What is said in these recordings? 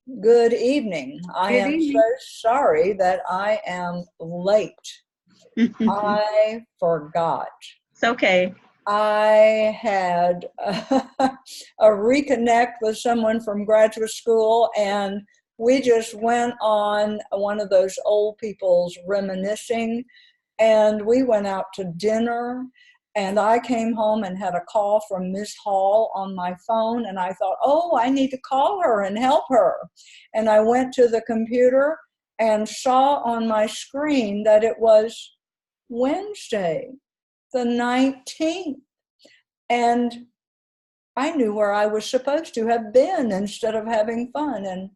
Good evening. I Good am so evening. sorry that I am late. It's I forgot. okay. I had a reconnect with someone from graduate school, and we just went on one of those old people's reminiscing, and we went out to dinner. And I came home and had a call from Miss Hall on my phone, and I thought, oh, I need to call her and help her. And I went to the computer and saw on my screen that it was Wednesday, the 19th. And I knew where I was supposed to have been instead of having fun. And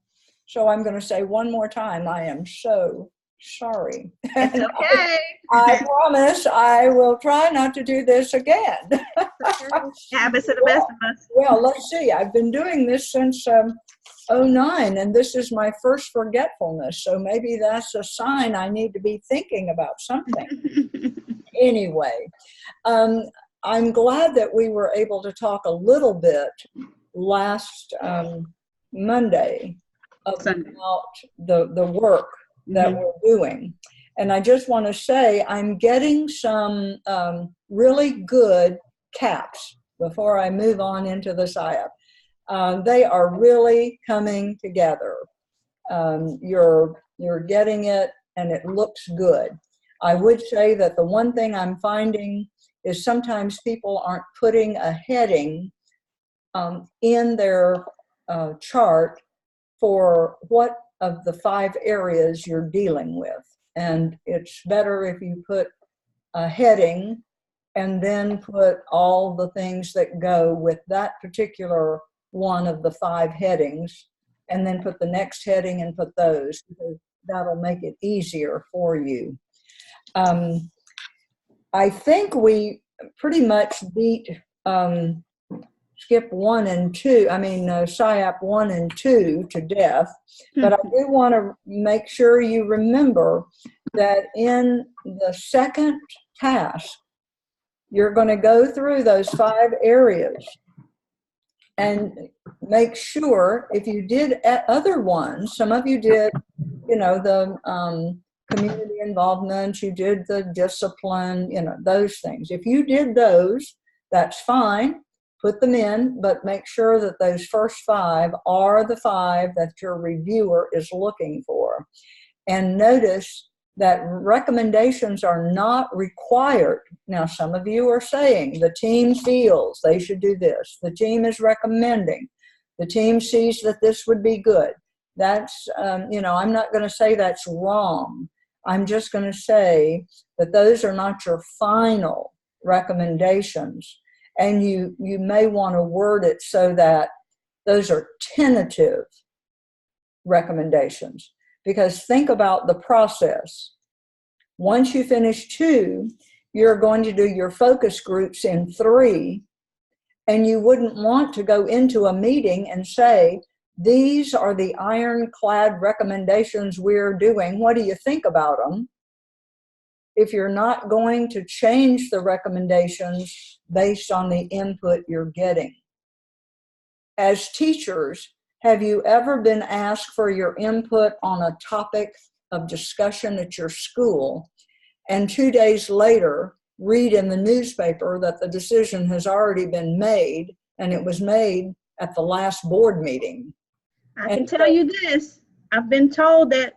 so I'm going to say one more time, I am so sorry. And Okay. I promise I will try not to do this again. Okay. Habits of the best well, of us. well, let's see. I've been doing this since '09, and this is my first forgetfulness. So maybe that's a sign I need to be thinking about something. Anyway, um, I'm glad that we were able to talk a little bit last Monday Sunday. about the work that Hmm. we're doing. And I just want to say I'm getting some really good caps before I move on into the SIAP. They are really coming together. You're getting it, and it looks good. I would say that the one thing I'm finding is sometimes people aren't putting a heading in their chart for what of the 5 areas you're dealing with. And it's better if you put a heading and then put all the things that go with that particular one of the 5 headings, and then put the next heading and put those, because that'll make it easier for you. Um, I think we pretty much beat skip 1 and 2, SIAP 1 and 2 to death. But I do want to make sure you remember that in the second task, you're going to go through those 5 areas and make sure if you did other ones, some of you did, the community involvement, you did the discipline, those things. If you did those, that's fine. Put them in, but make sure that those first 5 are the 5 that your reviewer is looking for. And notice that recommendations are not required. Now, some of you are saying the team feels they should do this. The team is recommending. The team sees that this would be good. That's, I'm not going to say that's wrong. I'm just going to say that those are not your final recommendations. And you may want to word it so that those are tentative recommendations. Because think about the process. Once you finish 2, you're going to do your focus groups in 3, and you wouldn't want to go into a meeting and say, these are the ironclad recommendations we're doing. What do you think about them? If you're not going to change the recommendations based on the input you're getting. As teachers, have you ever been asked for your input on a topic of discussion at your school, and 2 days later read in the newspaper that the decision has already been made, and it was made at the last board meeting? I And can tell you this. I've been told that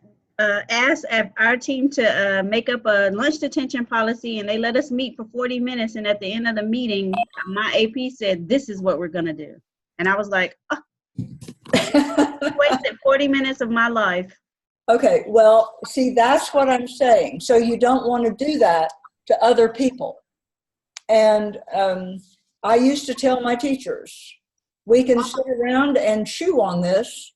asked our team to make up a lunch detention policy, and they let us meet for 40 minutes. And at the end of the meeting, my AP said, this is what we're going to do. And I was like, oh, wasted 40 minutes of my life. Okay, well, see, that's what I'm saying. So you don't want to do that to other people. And I used to tell my teachers, we can sit around and chew on this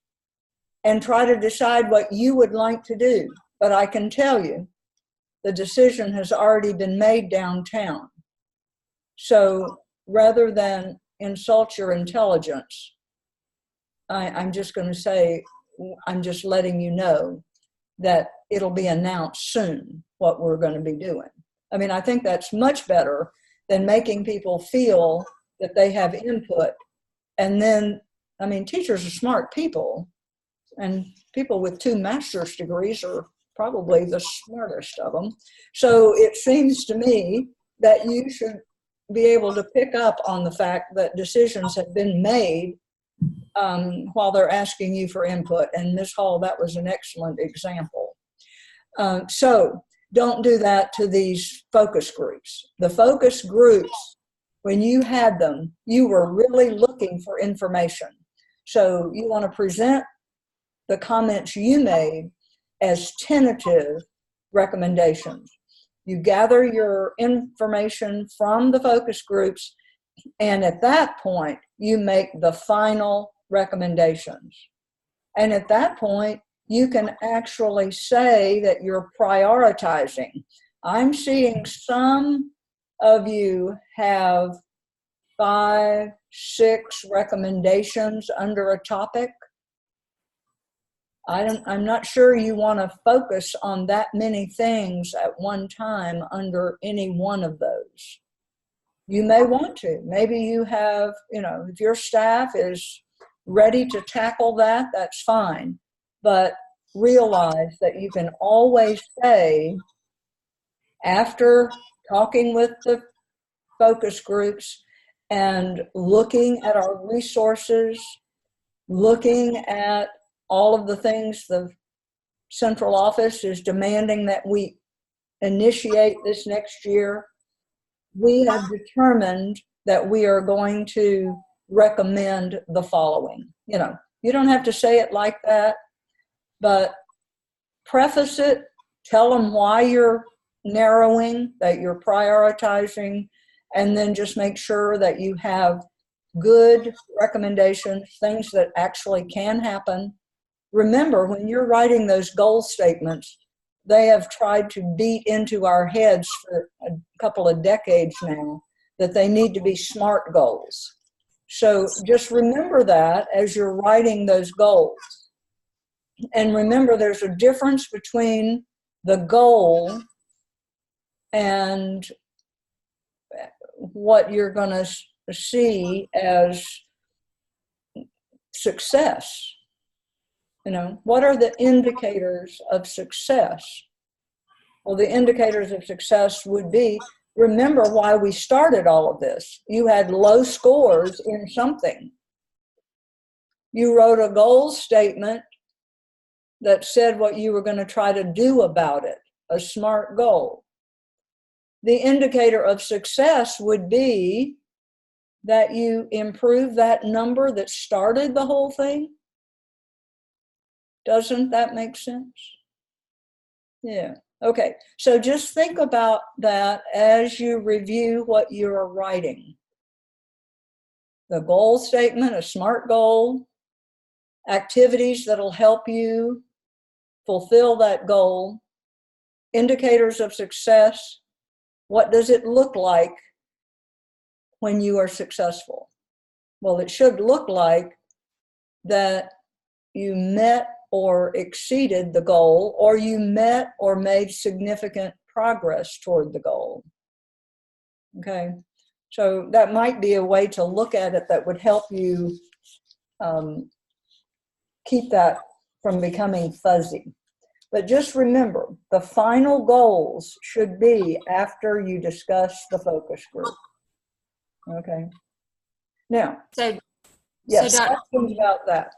and try to decide what you would like to do. But I can tell you, the decision has already been made downtown. So rather than insult your intelligence, I'm just going to say, I'm just letting you know that it'll be announced soon what we're going to be doing. I mean, I think that's much better than making people feel that they have input. And then, I mean, teachers are smart people. And people with 2 master's degrees are probably the smartest of them. So it seems to me that you should be able to pick up on the fact that decisions have been made while they're asking you for input. And Ms. Hall, that was an excellent example. So don't do that to these focus groups. The focus groups, when you had them, you were really looking for information. So you want to present the comments you made as tentative recommendations. You gather your information from the focus groups, and at that point, you make the final recommendations. And at that point, you can actually say that you're prioritizing. I'm seeing some of you have 5, 6 recommendations under a topic. I'm not sure you want to focus on that many things at one time under any one of those. You may want to. Maybe you have, if your staff is ready to tackle that, that's fine. But realize that you can always say, after talking with the focus groups and looking at our resources, looking at all of the things the central office is demanding that we initiate this next year, we have determined that we are going to recommend the following. You don't have to say it like that, but preface it, tell them why you're narrowing, that you're prioritizing, and then just make sure that you have good recommendations, things that actually can happen. Remember, when you're writing those goal statements, they have tried to beat into our heads for a couple of decades now that they need to be SMART goals. So just remember that as you're writing those goals. And remember, there's a difference between the goal and what you're going to see as success. What are the indicators of success? Well, the indicators of success would be, remember why we started all of this. You had low scores in something. You wrote a goal statement that said what you were going to try to do about it, a SMART goal. The indicator of success would be that you improve that number that started the whole thing. Doesn't that make sense? Yeah. Okay. So just think about that as you review what you're writing. The goal statement, a SMART goal, activities that'll help you fulfill that goal, indicators of success. What does it look like when you are successful? Well, it should look like that you met or exceeded the goal, or you met or made significant progress toward the goal. Okay, so that might be a way to look at it that would help you keep that from becoming fuzzy. But just remember, the final goals should be after you discuss the focus group. Okay. Now, yes, questions about that?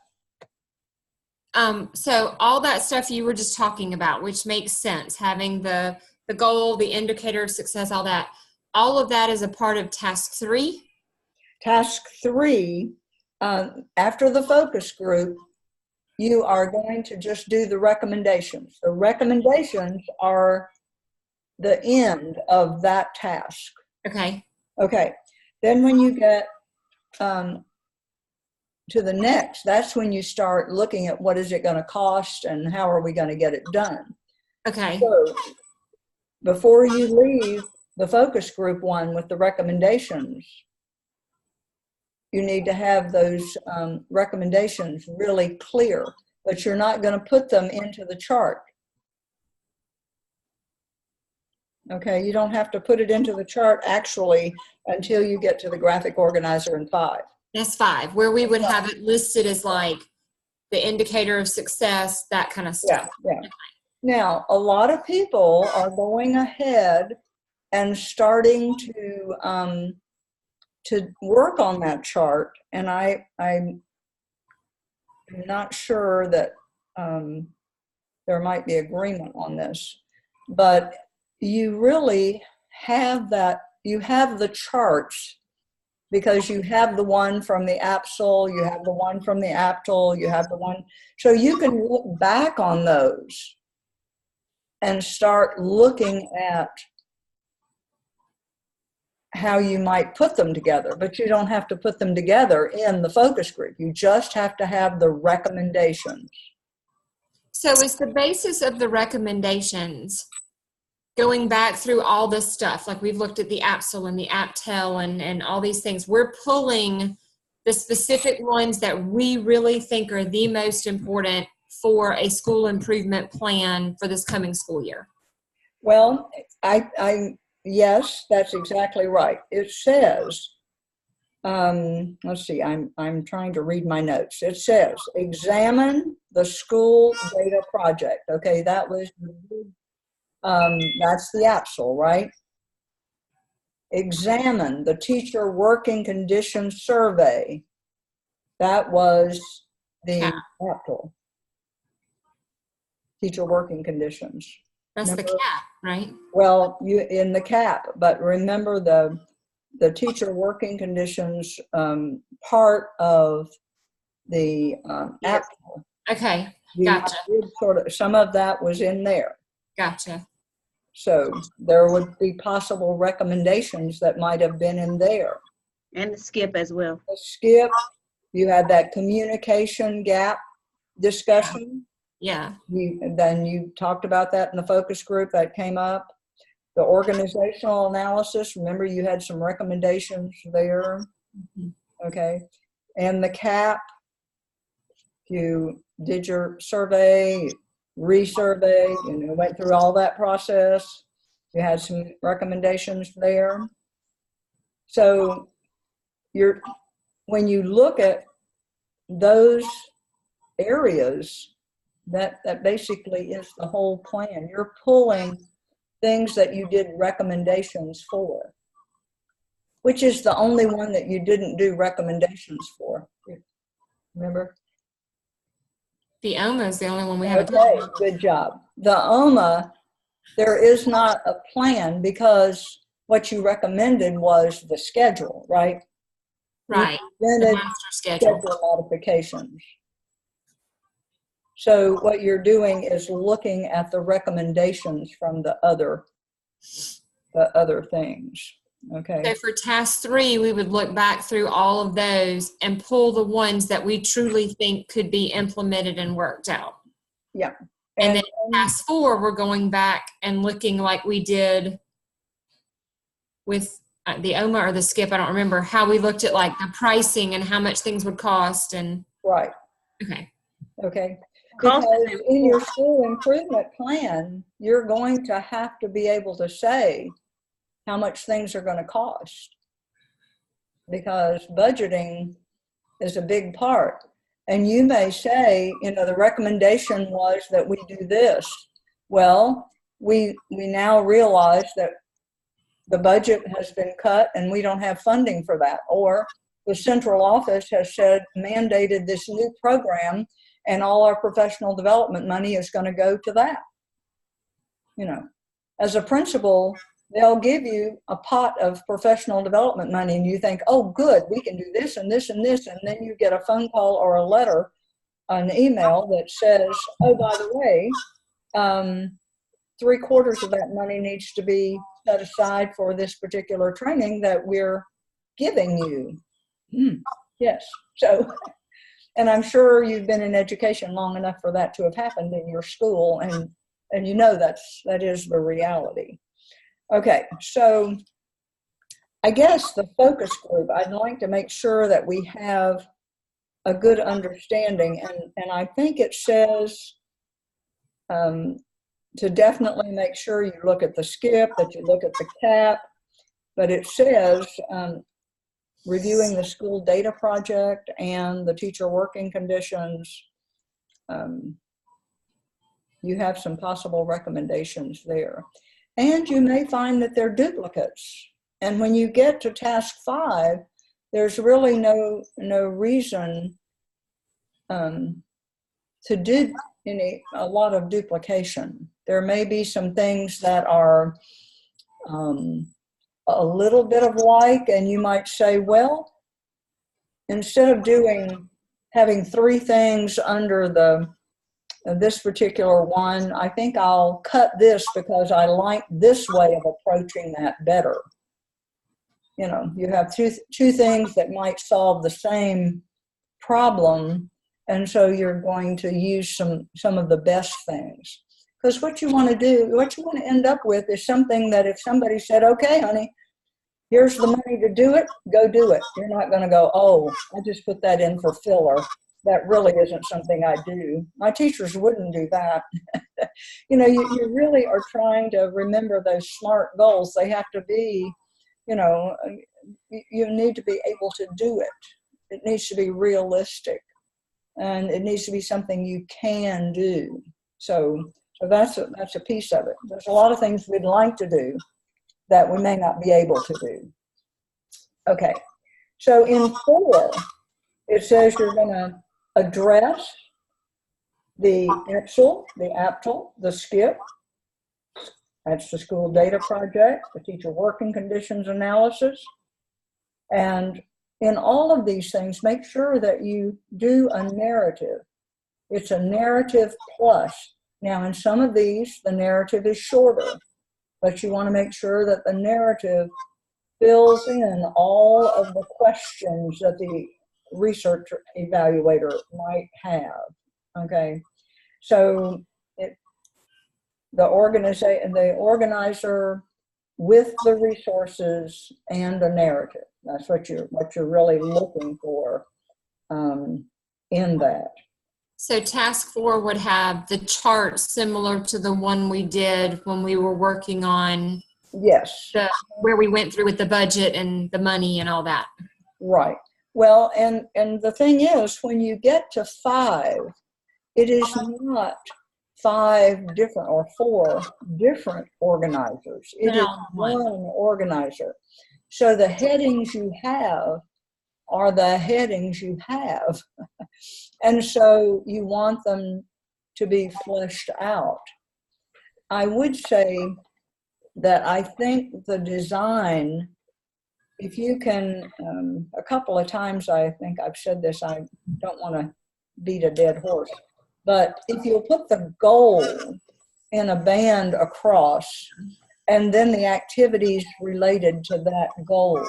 So all that stuff you were just talking about, which makes sense, having the goal, the indicator of success, all of that is a part of task 3? Task 3, after the focus group, you are going to just do the recommendations. The recommendations are the end of that task. Okay. Okay. Then when you get to the next, that's when you start looking at what is it going to cost and how are we going to get it done. Okay. So before you leave the focus group one with the recommendations, you need to have those recommendations really clear, but you're not going to put them into the chart. Okay, you don't have to put it into the chart actually until you get to the graphic organizer in 5. That's 5, where we would have it listed as like the indicator of success, that kind of stuff. Yeah. Now, a lot of people are going ahead and starting to work on that chart, and I'm not sure that there might be agreement on this, but you really have that, you have the charts because you have the one from the APSL, you have the one from the APTL, you have the one, so you can look back on those and start looking at how you might put them together, but you don't have to put them together in the focus group. You just have to have the recommendations. So is the basis of the recommendations going back through all this stuff? Like we've looked at the APSL and the APTEL and all these things. We're pulling the specific ones that we really think are the most important for a school improvement plan for this coming school year. Well, yes, that's exactly right. It says, let's see, I'm trying to read my notes. It says, examine the school data project. Okay, that was, that's the APSL, right? Examine the teacher working conditions survey. That was the APSL. Teacher working conditions. That's Remember? the CAP, right? Well, you in the CAP, but remember the teacher working conditions part of the APSL. Okay, gotcha. Sort of, some of that was in there. Gotcha. So there would be possible recommendations that might have been in there. And the SIAP as well. The SIAP, you had that communication gap discussion. Yeah. Then you talked about that in the focus group that came up. The organizational analysis, remember you had some recommendations there. Okay. And the CAP, you did your survey, resurvey, went through all that process. You had some recommendations there. So when you look at those areas, that basically is the whole plan. You're pulling things that you did recommendations for, which is the only one that you didn't do recommendations for. Remember? The OMA is the only one we haven't Okay, talked about. good job. The OMA, there is not a plan because what you recommended was the schedule, right? Right. Then The master schedule. modifications. So what you're doing is looking at the recommendations from the other things. Okay. So for task 3, we would look back through all of those and pull the ones that we truly think could be implemented and worked out. Yeah. And then task 4, we're going back and looking like we did with the OMA or the SIAP, I don't remember, how we looked at like the pricing and how much things would cost and. Right. Okay. Okay. Because in your school improvement plan, you're going to have to be able to say how much things are going to cost, because budgeting is a big part. And you may say, the recommendation was that we do this. Well, we now realize that the budget has been cut and we don't have funding for that. Or the central office has mandated this new program and all our professional development money is going to go to that. As a principal, they'll give you a pot of professional development money and you think, oh, good, we can do this and this and this. And then you get a phone call or a letter, an email that says, oh, by the way, 3/4 of that money needs to be set aside for this particular training that we're giving you. Yes. So, and I'm sure you've been in education long enough for that to have happened in your school, and that is the reality. Okay, so I guess the focus group, I'd like to make sure that we have a good understanding, and I think it says to definitely make sure you look at the SIAP, that you look at the CAP, but it says reviewing the school data project and the teacher working conditions you have some possible recommendations there. And you may find that they're duplicates. And when you get to task 5, there's really no reason to do a lot of duplication. There may be some things that are a little bit of like, and you might say, well, instead of having 3 things under this particular one, I think I'll cut this because I like this way of approaching that better. You know, you have two things that might solve the same problem, and so you're going to use some of the best things. Because what you want to end up with is something that if somebody said, okay, honey, here's the money to do it, go do it. You're not going to go, oh, I just put that in for filler. That really isn't something I do. My teachers wouldn't do that. You know, you really are trying to remember those SMART goals. They have to be, you know, you need to be able to do it. It needs to be realistic, and it needs to be something you can do. So that's a piece of it. There's a lot of things we'd like to do that we may not be able to do. Okay, so in 4, it says you're going to address the EPSL, the APTL, the SKIP. That's the school data project, the teacher working conditions analysis. And in all of these things, make sure that you do a narrative. It's a narrative plus. Now, in some of these, the narrative is shorter, but you want to make sure that the narrative fills in all of the questions that the research evaluator might have. Okay, so the organizer with the resources and a narrative. That's what you're really looking for in that. So task 4 would have the chart similar to the one we did when we were working on, yes, where we went through with the budget and the money and all that. Right. Well, and the thing is, when you get to 5, it is not 5 different or 4 different organizers. It is one organizer. So the headings you have are the headings you have. And so you want them to be fleshed out. I would say that I think the design, if you can, a couple of times I think I've said this, I don't want to beat a dead horse, but if you'll put the goal in a band across and then the activities related to that goal,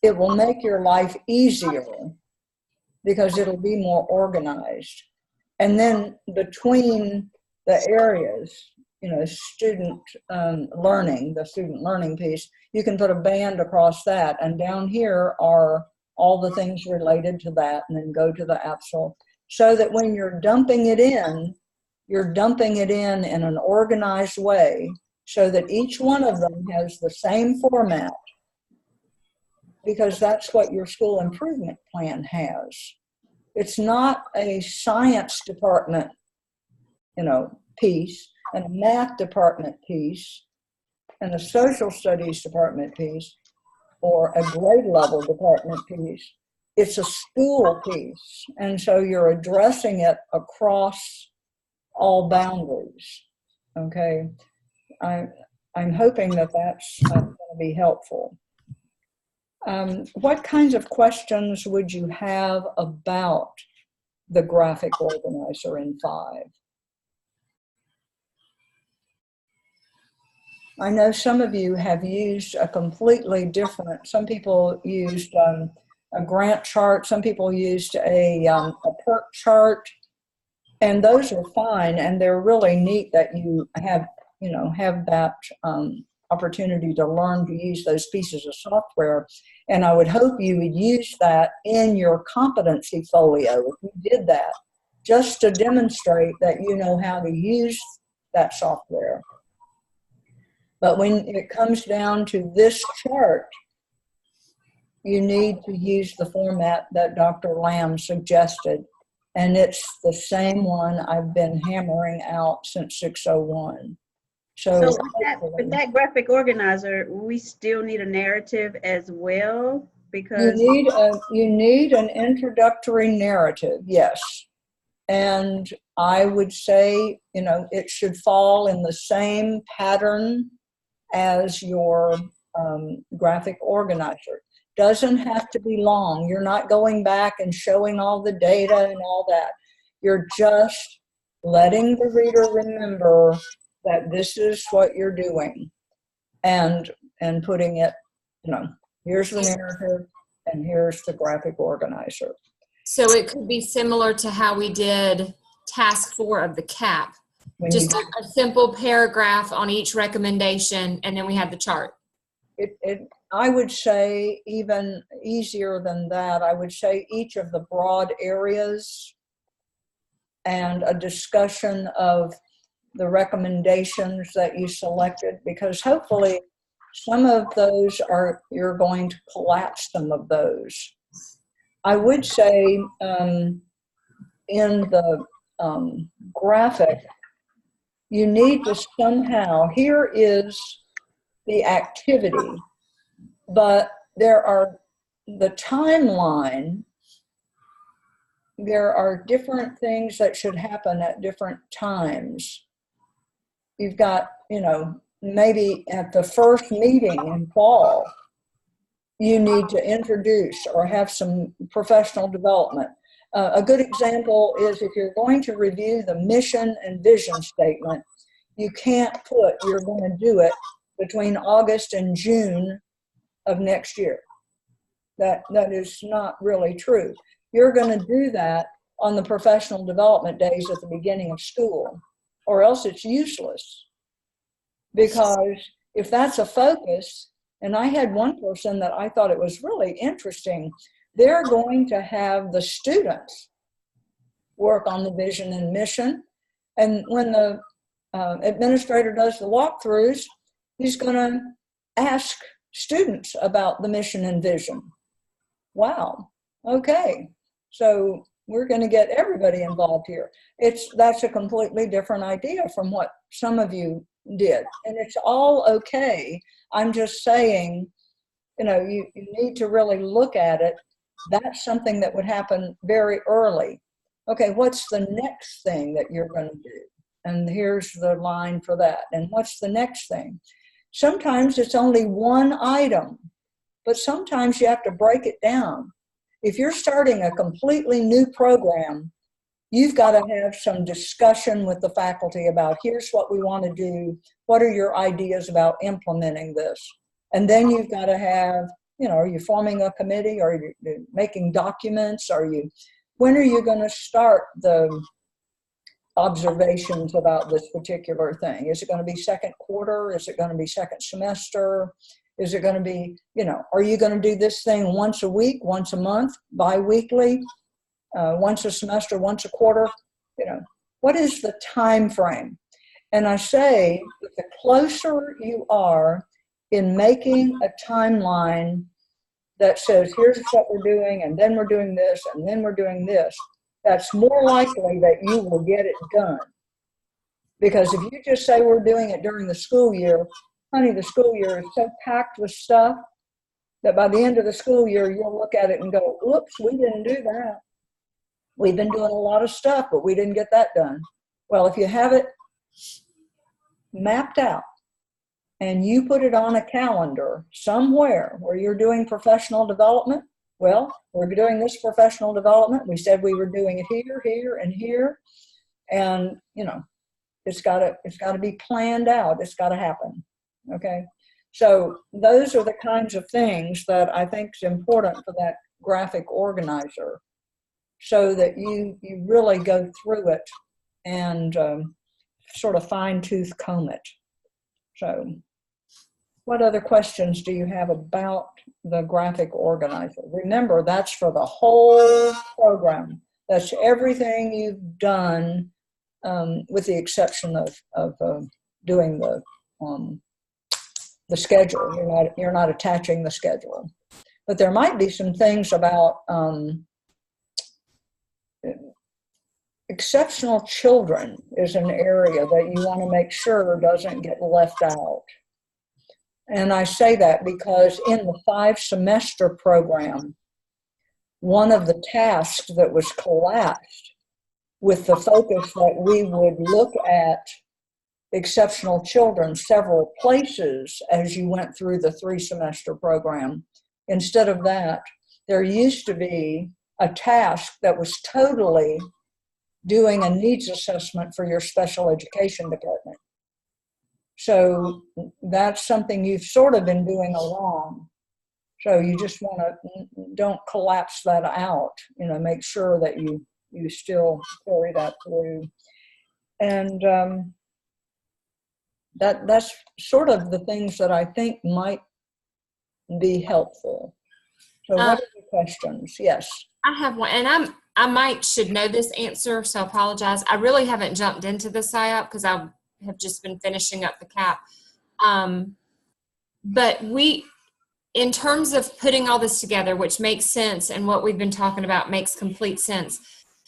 it will make your life easier because it'll be more organized. And then between the areas, you know, student learning, the student learning piece, you can put a band across that, and down here are all the things related to that, and then go to the APSL, so that when you're dumping it in, you're dumping it in an organized way, so that each one of them has the same format, because that's what your school improvement plan has. It's not a science department, you know, piece, and a math department piece, and a social studies department piece, or a grade level department piece. It's a school piece, and so you're addressing it across all boundaries. Okay, I'm hoping that that's going to be helpful. What kinds of questions would you have about the graphic organizer in 5? I know some of you have used a completely different, some people used a grant chart, some people used a PERT chart, and those are fine, and they're really neat that you have that opportunity to learn to use those pieces of software. And I would hope you would use that in your competency folio if you did that, just to demonstrate that you know how to use that software. But when it comes down to this chart, you need to use the format that Dr. Lamb suggested And it's the same one I've been hammering out since 601. So with that graphic organizer, we still need a narrative as well, you because need an introductory narrative, yes. And I would say, you know, it should fall in the same pattern as your graphic organizer. Doesn't have to be long. You're not going back and showing all the data and all that. You're just letting the reader remember that this is what you're doing, and putting it, you know, here's the narrative and here's the graphic organizer. So it could be similar to how we did task 4 of the CAP. Just a simple paragraph on each recommendation, and then we had the chart. I would say even easier than that. I would say each of the broad areas and a discussion of the recommendations that you selected, because hopefully some of those you're going to collapse some of those. I would say in the graphic, you need to somehow, here is the activity, but there are the timeline, there are different things that should happen at different times. You've got, you know, maybe at the first meeting in fall, you need to introduce or have some professional development. A good example is if you're going to review the mission and vision statement, you can't put you're going to do it between August and June of next year. That is not really true. You're going to do that on the professional development days at the beginning of school, or else it's useless. Because if that's a focus, and I had one person that I thought it was really interesting, they're going to have the students work on the vision and mission. And when the administrator does the walkthroughs, he's going to ask students about the mission and vision. Wow, okay. So we're going to get everybody involved here. That's a completely different idea from what some of you did. And it's all okay. I'm just saying, you know, you need to really look at it. That's something that would happen very early. Okay, what's the next thing that you're going to do? And here's the line for that. And what's the next thing? Sometimes it's only one item, but sometimes you have to break it down. If you're starting a completely new program, you've got to have some discussion with the faculty about here's what we want to do. What are your ideas about implementing this? And then you've got to have, you know, are you forming a committee? Are you making documents? When are you going to start the observations about this particular thing? Is it going to be second quarter? Is it going to be second semester? Is it going to be, you know, are you going to do this thing once a week, once a month, bi-weekly, once a semester, once a quarter? You know, what is the time frame? And I say the closer you are in making a timeline that says, here's what we're doing, and then we're doing this, and then we're doing this, that's more likely that you will get it done. Because if you just say we're doing it during the school year, honey, the school year is so packed with stuff that by the end of the school year, you'll look at it and go, oops, we didn't do that. We've been doing a lot of stuff, but we didn't get that done. Well, if you have it mapped out and you put it on a calendar somewhere where you're doing professional development, well, we're doing this professional development. We said we were doing it here, here, and here. And, you know, it's got to be planned out. It's got to happen. Okay. So those are the kinds of things that I think is important for that graphic organizer, so that you really go through it and sort of fine-tooth comb it. So what other questions do you have about the graphic organizer? Remember, that's for the whole program. That's everything you've done, with the exception of doing the schedule. You're not attaching the schedule. But there might be some things about exceptional children is an area that you want to make sure doesn't get left out. And I say that because in the 5-semester program, one of the tasks that was collapsed with the focus that we would look at exceptional children several places as you went through the 3-semester program. Instead of that, there used to be a task that was totally doing a needs assessment for your special education department. So that's something you've sort of been doing along. So you just want to, don't collapse that out, make sure that you still carry that through. And that's sort of the things that I think might be helpful. So what are the questions? Yes. I have one, and I should know this answer, so I apologize. I really haven't jumped into the SIAP because I have just been finishing up the CAP. But in terms of putting all this together, which makes sense, and what we've been talking about makes complete sense.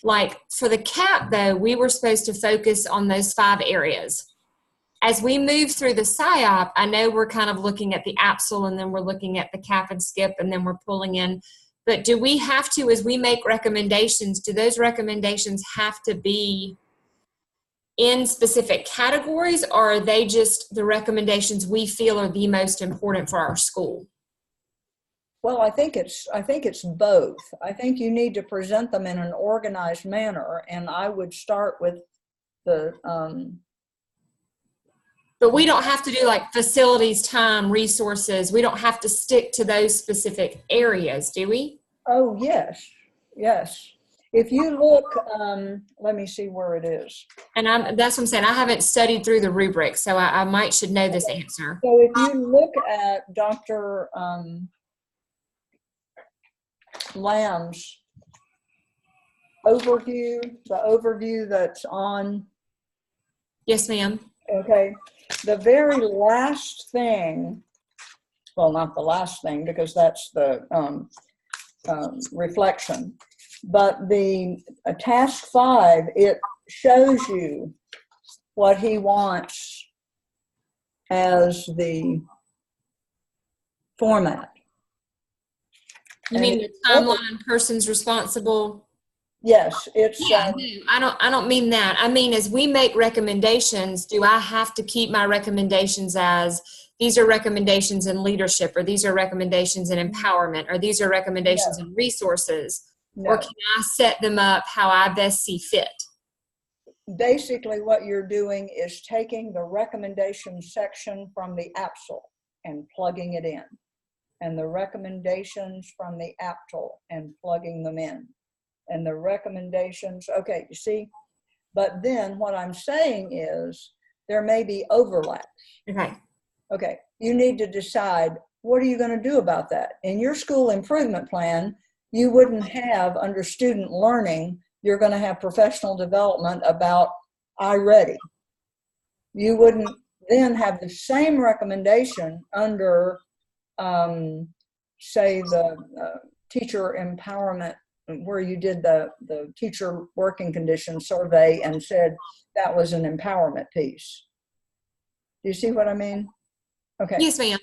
Like for the CAP though, we were supposed to focus on those 5 areas. As we move through the SIAP, I know we're kind of looking at the APSL, and then we're looking at the CAP and SKIP, and then we're pulling in. But do we have to, as we make recommendations, do those recommendations have to be in specific categories, or are they just the recommendations we feel are the most important for our school? Well, I think it's both. I think you need to present them in an organized manner, and I would start with the but we don't have to do like facilities, time, resources. We don't have to stick to those specific areas, do we? Oh, yes. Yes. If you look, let me see where it is. And that's what I'm saying. I haven't studied through the rubric, so I should know this answer. So if you look at Dr. Lamb's overview, the overview that's on. Yes, ma'am. Okay. The very last thing, well, not the last thing because that's the reflection, but the task 5, it shows you what he wants as the format. You mean the timeline, person's responsible? Yes, it's. Yeah, no, I don't mean that. I mean, as we make recommendations, do I have to keep my recommendations as these are recommendations in leadership, or these are recommendations in empowerment, or these are recommendations in resources, or can I set them up how I best see fit? Basically, what you're doing is taking the recommendation section from the APSL and plugging it in, and the recommendations from the APTL and plugging them in. And the recommendations, okay, you see? But then what I'm saying is there may be overlaps. Okay. Okay, you need to decide, what are you going to do about that? In your school improvement plan, you wouldn't have under student learning, you're going to have professional development about iReady. You wouldn't then have the same recommendation under, say, the teacher empowerment, where you did the teacher working conditions survey and said that was an empowerment piece. Do you see what I mean? Okay. Yes, ma'am.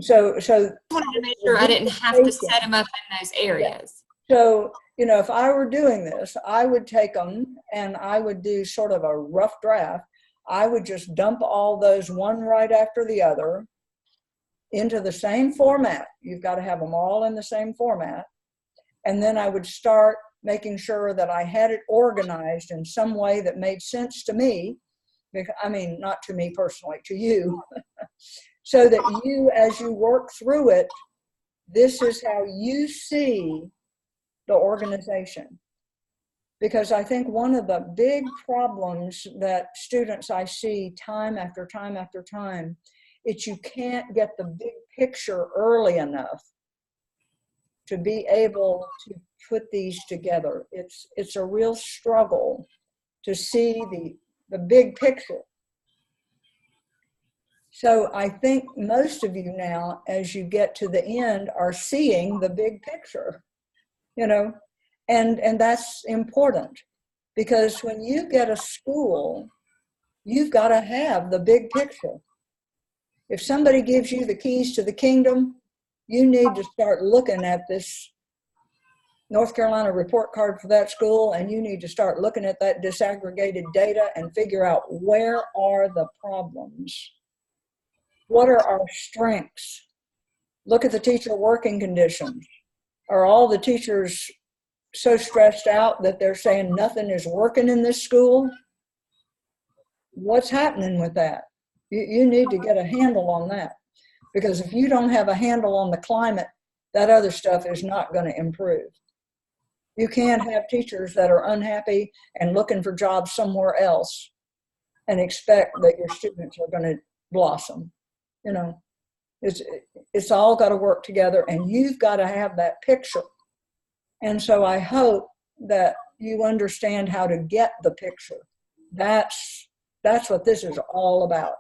So I wanted to make sure I didn't have to set them up in those areas. Yeah. So, if I were doing this, I would take them and I would do sort of a rough draft. I would just dump all those one right after the other into the same format. You've got to have them all in the same format. And then I would start making sure that I had it organized in some way that made sense to me. I mean, not to me personally, to you. So that you, as you work through it, this is how you see the organization. Because I think one of the big problems that students I see time after time after time, it's you can't get the big picture early enough to be able to put these together. It's a real struggle to see the big picture. So I think most of you now, as you get to the end, are seeing the big picture, and that's important, Because when you get a school, you've got to have the big picture. If somebody gives you the keys to the kingdom, you need to start looking at this North Carolina report card for that school, and you need to start looking at that disaggregated data and figure out where are the problems. What are our strengths? Look at the teacher working conditions. Are all the teachers so stressed out that they're saying nothing is working in this school? What's happening with that? You need to get a handle on that, because if you don't have a handle on the climate, that other stuff is not going to improve. You can't have teachers that are unhappy and looking for jobs somewhere else and expect that your students are going to blossom. You know, it's all got to work together, and you've got to have that picture. And so I hope that you understand how to get the picture. That's what this is all about.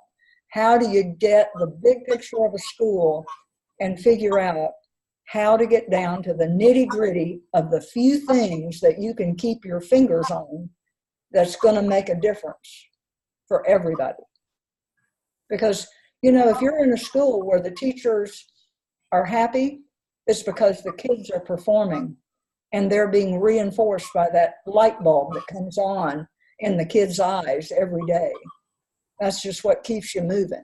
How do you get the big picture of a school and figure out how to get down to the nitty-gritty of the few things that you can keep your fingers on that's going to make a difference for everybody? Because, you know, if you're in a school where the teachers are happy, it's because the kids are performing and they're being reinforced by that light bulb that comes on in the kids' eyes every day. That's just what keeps you moving.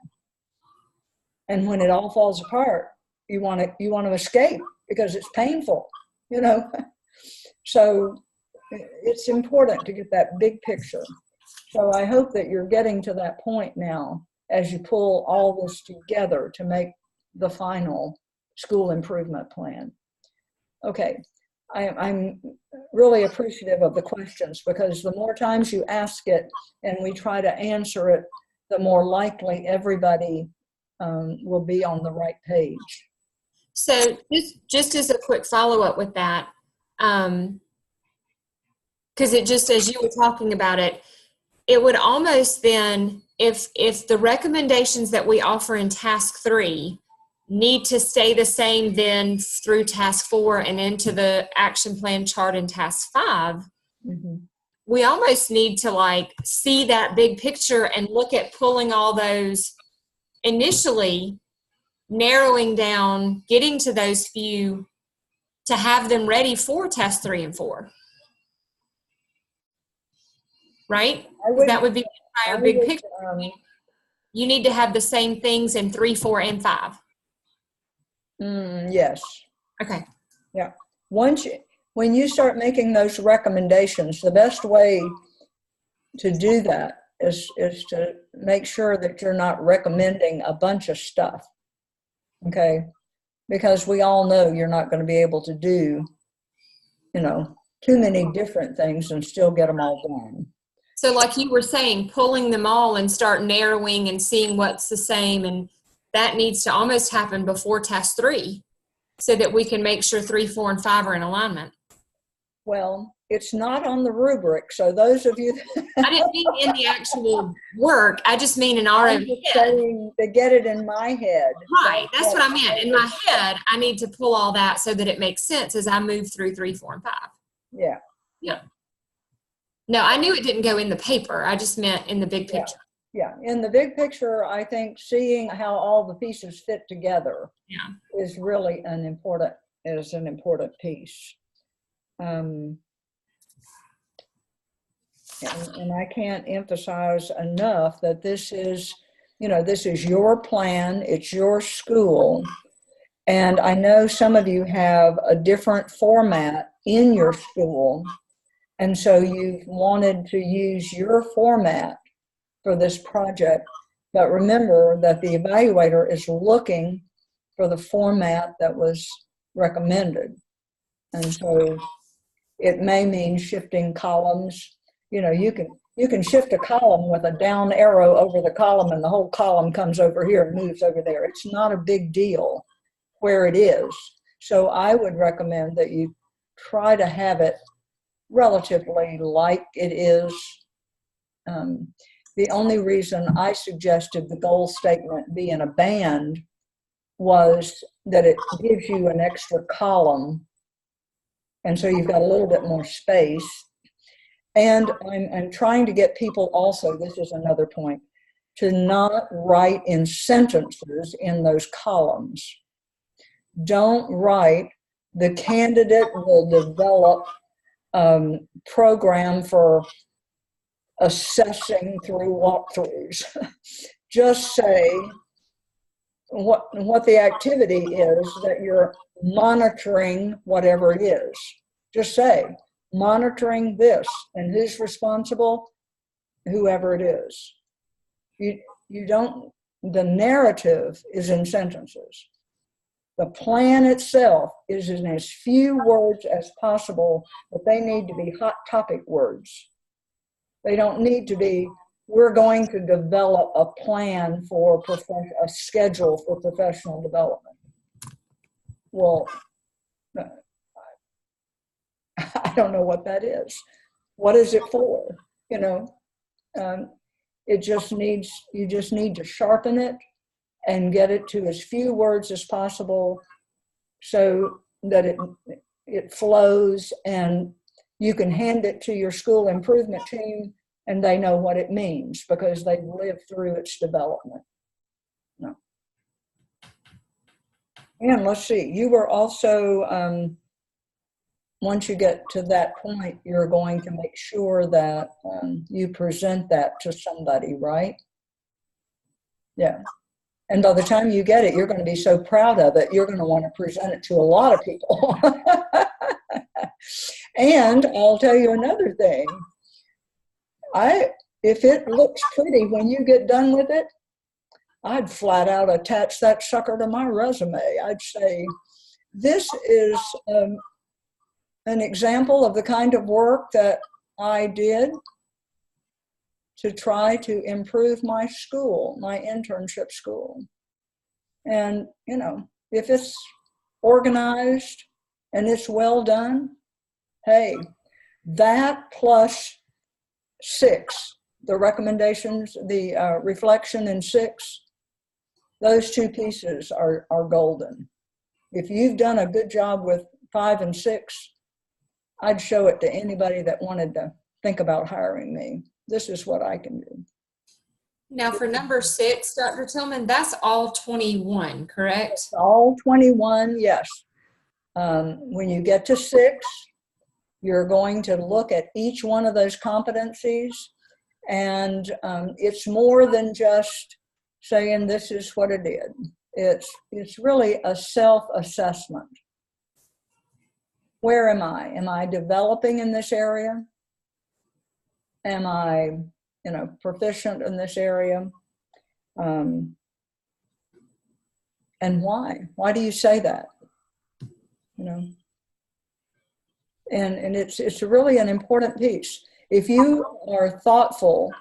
And when it all falls apart, you want to escape because it's painful, you know. So it's important to get that big picture. So I hope that you're getting to that point now as you pull all this together to make the final school improvement plan. Okay, I'm really appreciative of the questions, because the more times you ask it and we try to answer it, the more likely everybody will be on the right page. So just as a quick follow-up with that, because it just, as you were talking about it, it would almost then, if the recommendations that we offer in task 3 need to stay the same then through task 4 and into the action plan chart in task 5, Mm-hmm. we almost need to like see that big picture and look at pulling all those initially, narrowing down, getting to those few to have them ready for task 3 and 4. Right? That would be the entire big picture. You need to have the same things in 3, 4, and 5. Yes. Okay. Yeah. When you start making those recommendations, the best way to do that is to make sure that you're not recommending a bunch of stuff. Okay. Because we all know you're not going to be able to do, you know, too many different things and still get them all done. So like you were saying, pulling them all and start narrowing and seeing what's the same, and that needs to almost happen before task 3 so that we can make sure 3, 4, and 5 are in alignment. Well, it's not on the rubric, so those of you I didn't mean in the actual work, I just mean in our own head. Saying to get it in my head. Right, that's what I meant. In my head, I need to pull all that so that it makes sense as I move through 3, 4, and 5. Yeah. Yeah. No, I knew it didn't go in the paper. I just meant in the big picture. Yeah. In the big picture, I think seeing how all the pieces fit together is really an important piece. And I can't emphasize enough that this is your plan, it's your school. And I know some of you have a different format in your school. And so you've wanted to use your format for this project. But remember that the evaluator is looking for the format that was recommended. And so it may mean shifting columns. You know, you can shift a column with a down arrow over the column and the whole column comes over here and moves over there. It's not a big deal where it is. So I would recommend that you try to have it relatively like it is. The only reason I suggested the goal statement be in a band was that it gives you an extra column. And so you've got a little bit more space. And I'm trying to get people also, this is another point, to not write in sentences in those columns. Don't write, the candidate will develop program for assessing through walkthroughs. Just say what the activity is that you're monitoring, whatever it is. Just say, monitoring this, and who's responsible? Whoever it is. You don't, the narrative is in sentences. The plan itself is in as few words as possible, but they need to be hot topic words. They don't need to be, we're going to develop a plan for a schedule for professional development. Well, I don't know what that is. What is it for? You know, it just needs, you just need to sharpen it and get it to as few words as possible so that it flows, and you can hand it to your school improvement team and they know what it means because they've lived through its development. No. And let's see, you were also, once you get to that point, you're going to make sure that you present that to somebody, right? Yeah. And by the time you get it, you're going to be so proud of it, you're going to want to present it to a lot of people. And I'll tell you another thing. If it looks pretty when you get done with it, I'd flat out attach that sucker to my resume. I'd say, this is an example of the kind of work that I did to try to improve my school, my internship school. And, you know, if it's organized and it's well done, hey, that plus 6, the recommendations, the reflection in 6, those 2 pieces are golden. If you've done a good job with 5 and 6, I'd show it to anybody that wanted to think about hiring me. This is what I can do. Now for number 6, Dr. Tillman, that's all 21, correct? All 21, yes. When you get to 6, you're going to look at each one of those competencies, and it's more than just saying this is what it did. It's really a self-assessment. Where am I? Am I developing in this area? Am I, you know, proficient in this area? And why? Why do you say that? You know, and it's really an important piece. If you are thoughtful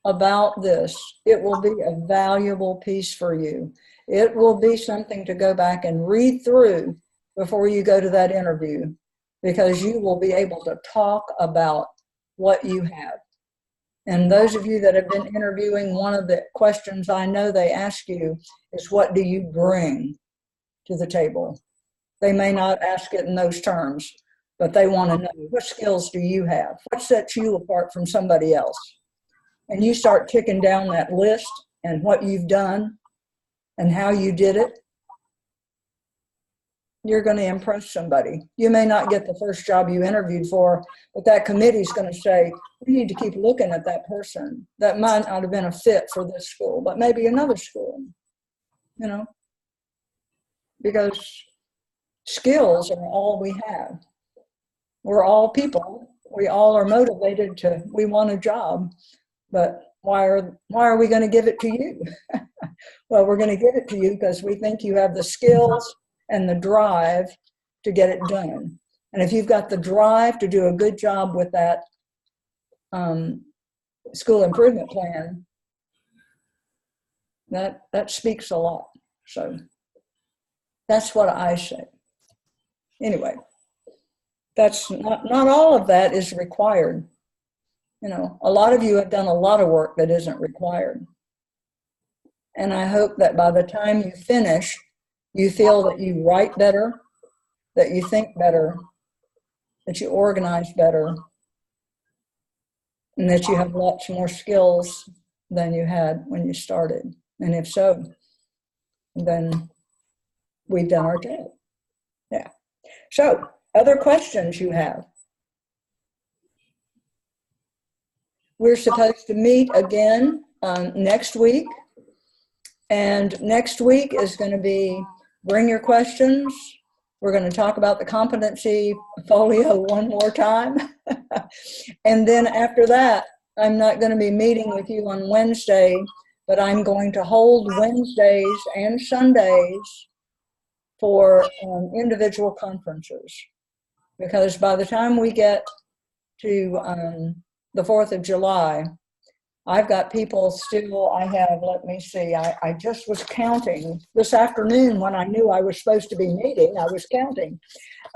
about this, it will be a valuable piece for you. It will be something to go back and read through before you go to that interview, because you will be able to talk about what you have. And those of you that have been interviewing, one of the questions I know they ask you is, what do you bring to the table? They may not ask it in those terms, but they want to know, what skills do you have? What sets you apart from somebody else? And you start ticking down that list and what you've done and how you did it, you're going to impress somebody. You may not get the first job you interviewed for, but that committee is going to say, we need to keep looking at that person. That might not have been a fit for this school, but maybe another school, you know, because skills are all we have. We're all people. We all are motivated to, we want a job, but why are we going to give it to you? Well, we're going to give it to you because we think you have the skills and the drive to get it done. And if you've got the drive to do a good job with that school improvement plan, that speaks a lot. So that's what I say. Anyway, that's not all of that is required. You know, a lot of you have done a lot of work that isn't required. And I hope that by the time you finish, you feel that you write better, that you think better, that you organize better, and that you have lots more skills than you had when you started. And if so, then we've done our job. Yeah. So, other questions you have? We're supposed to meet again next week. And next week is going to be bring your questions. We're going to talk about the competency folio one more time. And then after that, I'm not going to be meeting with you on Wednesday, but I'm going to hold Wednesdays and Sundays for individual conferences. Because by the time we get to the 4th of July, I've got people still, I have, let me see, I just was counting this afternoon when I knew I was supposed to be meeting, I was counting.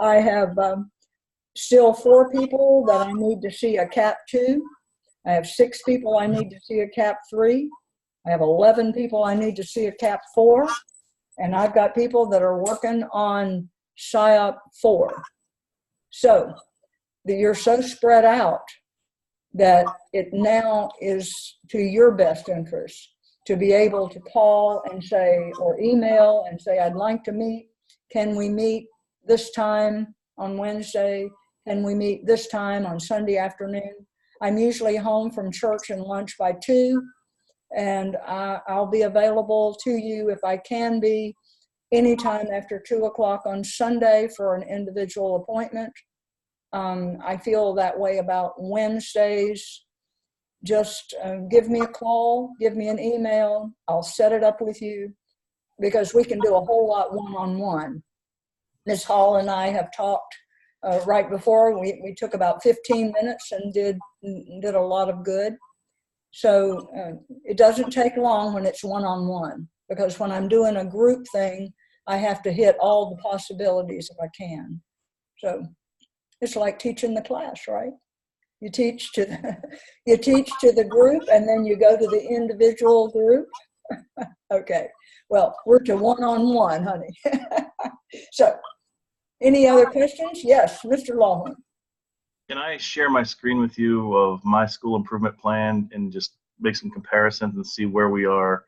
I have still 4 people that I need to see a CAP 2. I have 6 people I need to see a CAP 3. I have 11 people I need to see a CAP 4. And I've got people that are working on SIAP 4. So you're so spread out that it now is to your best interest to be able to call and say, or email and say, I'd like to meet. Can we meet this time on Wednesday? Can we meet this time on Sunday afternoon? I'm usually home from church and lunch by 2, and I'll be available to you if I can be anytime after 2 o'clock on Sunday for an individual appointment. I feel that way about Wednesdays. Just give me a call, give me an email. I'll set it up with you because we can do a whole lot one-on-one. Ms. Hall and I have talked right before. We took about 15 minutes and did a lot of good. So it doesn't take long when it's one-on-one, because when I'm doing a group thing, I have to hit all the possibilities if I can. So it's like teaching the class, right? You teach to the group, and then you go to the individual group. Okay. Well, we're to one-on-one, honey. So, any other questions? Yes, Mr. Lawhorn. Can I share my screen with you of my school improvement plan and just make some comparisons and see where we are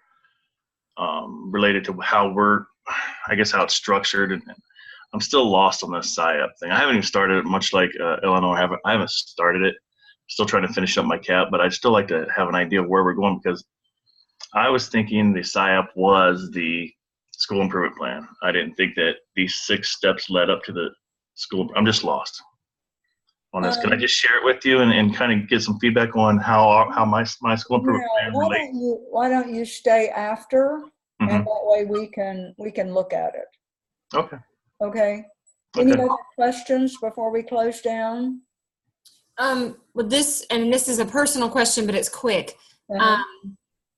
related to how how it's structured? And I'm still lost on this SIAP thing. I haven't even started it, much like Eleanor. I haven't started it. Still trying to finish up my CAP, but I'd still like to have an idea of where we're going, because I was thinking the SIAP was the school improvement plan. I didn't think that these 6 steps led up to the school. I'm just lost on this. Can I just share it with you and kind of get some feedback on how my school improvement plan relates? Why don't you stay after, and that way we can look at it. Okay. Okay. Any other questions before we close down? Well, this is a personal question, but it's quick.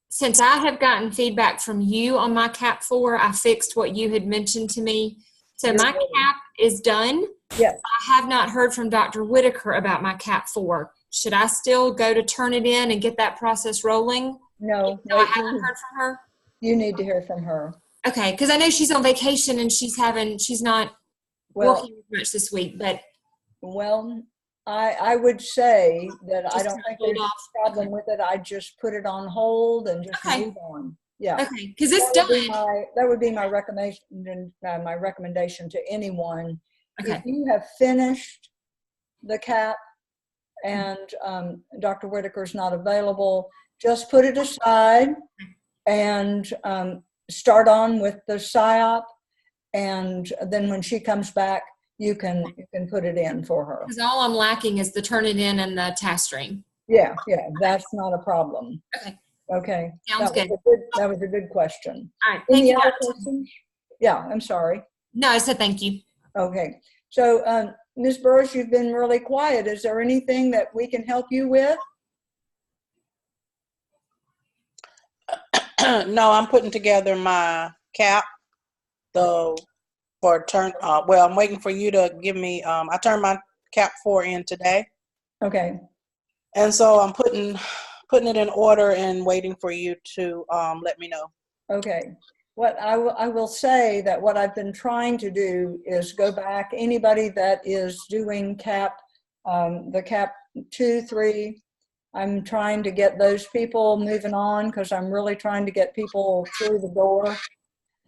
Since I have gotten feedback from you on my CAP 4, I fixed what you had mentioned to me. So my CAP is done. Yes. I have not heard from Dr. Whitaker about my CAP 4. Should I still go to turn it in and get that process rolling? No. I haven't heard from her? You need to hear from her. Okay, because I know she's on vacation and she's not working much this week, but. Well, I would say that I don't think there's a problem with it. I just put it on hold and just move on. Yeah. Okay, because it's done. That would be my recommendation to anyone. Okay. If you have finished the CAP and Dr. Whitaker's not available, just put it aside and start on with the SIAP, and then when she comes back, you can put it in for her. Because all I'm lacking is the turn it in and the task stream. Yeah, that's not a problem. Okay. Sounds good. That was a good question. All right. Thank you. Other questions? Yeah, I'm sorry. No, I said thank you. Okay. So, Ms. Burris, you've been really quiet. Is there anything that we can help you with? No, I'm putting together my CAP. I'm waiting for you to give me, I turned my CAP 4 in today. Okay. And so I'm putting it in order and waiting for you to let me know. Okay. What I will say that what I've been trying to do is go back, anybody that is doing CAP, the CAP 2, 3, I'm trying to get those people moving on because I'm really trying to get people through the door.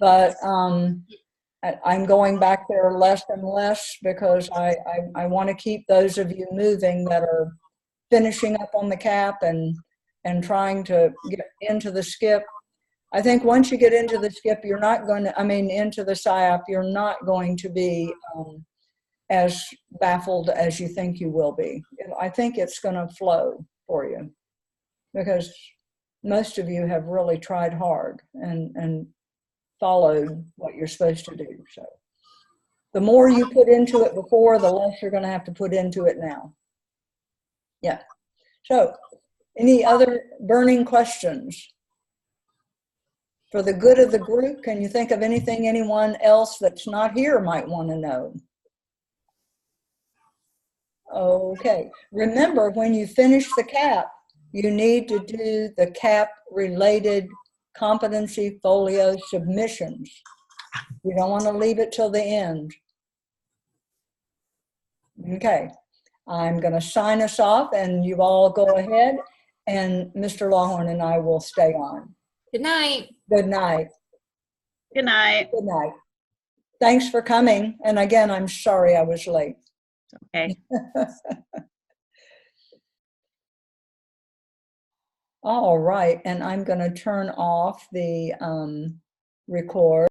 But I'm going back there less and less because I want to keep those of you moving that are finishing up on the CAP and trying to get into the SCIP. I think once you get into the SCIP, you're not going to, into the SIAP, you're not going to be as baffled as you think you will be. I think it's going to flow for you because most of you have really tried hard and followed what you're supposed to do. So the more you put into it before, the less you're going to have to put into it now. Yeah. So any other burning questions? For the good of the group, can you think of anything anyone else that's not here might want to know? Okay. Remember, when you finish the CAP, you need to do the CAP-related competency folio submissions. You don't want to leave it till the end. Okay. I'm going to sign us off, and you all go ahead, and Mr. Lawhorn and I will stay on. Good night. Good night. Good night. Good night. Thanks for coming. And again, I'm sorry I was late. Okay. All right. And I'm going to turn off the record.